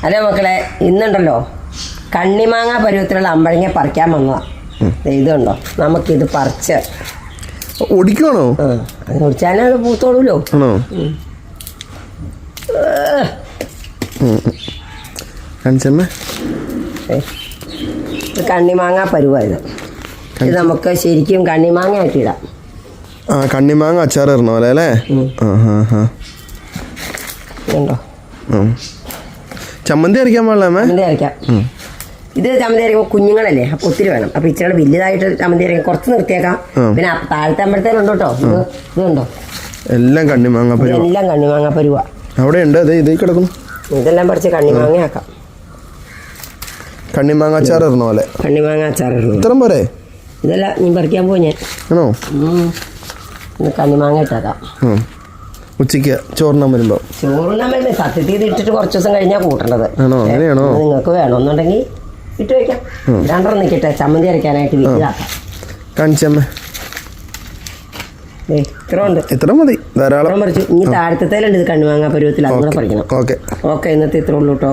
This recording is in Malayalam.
അതെ മക്കളെ, ഇന്നുണ്ടല്ലോ കണ്ണിമാങ്ങ പരുവത്തിലുള്ള അമ്പഴങ്ങ പറിക്കാൻ വന്നതാ. ഇതുണ്ടോ, നമുക്കിത് പറിച്ച് ഒടിക്കണോ? ഒടിച്ചാലേ അത് പൂത്തോളൂല്ലോ. കണ്ണിമാങ്ങ പരുവായത്. ഇത് നമുക്ക് ശരിക്കും കണ്ണിമാങ്ങ ആയിട്ട് ഇടാം. കണ്ണിമാങ്ങ അച്ചാർ ഇടണ പോലെ അല്ലേ? ചമ്മന്തി അരയ്ക്കാൻ പാടില്ല? ചമ്മന്തി അരയ്ക്കാം. ഇത് ചമ്മന്തി അരയ്ക്കുമ്പോൾ കുഞ്ഞുങ്ങളല്ലേ, അപ്പോൾ ഒത്തിരി വേണം. അപ്പോൾ ഇച്ചിരി വലുതായിട്ട് ചമ്മന്തി അരയ്ക്കാൻ കുറച്ച് നിർത്തിയേക്കാം. പിന്നെ താഴത്തെ അമ്പലത്തേലുണ്ടോ കേട്ടോ, ഇതുണ്ടോ, എല്ലാം കണ്ണിമാങ്ങ പരുവ. എല്ലാം കണ്ണിമാങ്ങ പരുവ. അവിടെ ഉണ്ട്, ഇത് കിടക്കുന്നു. ഇതെല്ലാം പറിച്ച് കണ്ണിമാങ്ങ ആക്കാം. കണ്ണിമാങ്ങ അച്ചാർ ഇടണ പോലെ. കണ്ണിമാങ്ങ അച്ചാർ ഇടണം. ഇത്രയും പോരെ? ഇതെല്ലാം നീ പറിക്കാൻ പോയി ഞാൻ. ആണോ? ഇന്ന് കണ്ണിമാങ്ങ ഇട്ടേക്കാം. ഉച്ചയ്ക്ക് ചോറിനാൻ വരുമ്പോൾ. ചോറിനാൻ വരുമ്പോൾ സത്യത്തിൽ ഇത് ഇട്ടിട്ട് കുറച്ച് ദിവസം കഴിഞ്ഞാൽ കൂട്ടേണ്ടത്. ആണോ? അങ്ങനെയാണോ? നിങ്ങൾക്ക് വേണമെന്നുണ്ടെങ്കിൽ ഇട്ട് വയ്ക്കാം. രണ്ടെണ്ണം നിൽക്കട്ടെ, ചമ്മന്തി അരയ്ക്കാനായിട്ട് വീട്ടിലാക്കാം. കാണിച്ചമ്മ. ഇത്ര ഉണ്ട്, ഇത്ര മതി, ധാരാളം പറിച്ചു. ഇനി താഴത്തേലുണ്ട് ഇത് കണ്ണിമാങ്ങ പരുവത്തിൽ, അതും കൂടെ പറിക്കണം. ഓക്കെ, ഇന്നത്തെ ഇത്ര ഉള്ളൂ കേട്ടോ.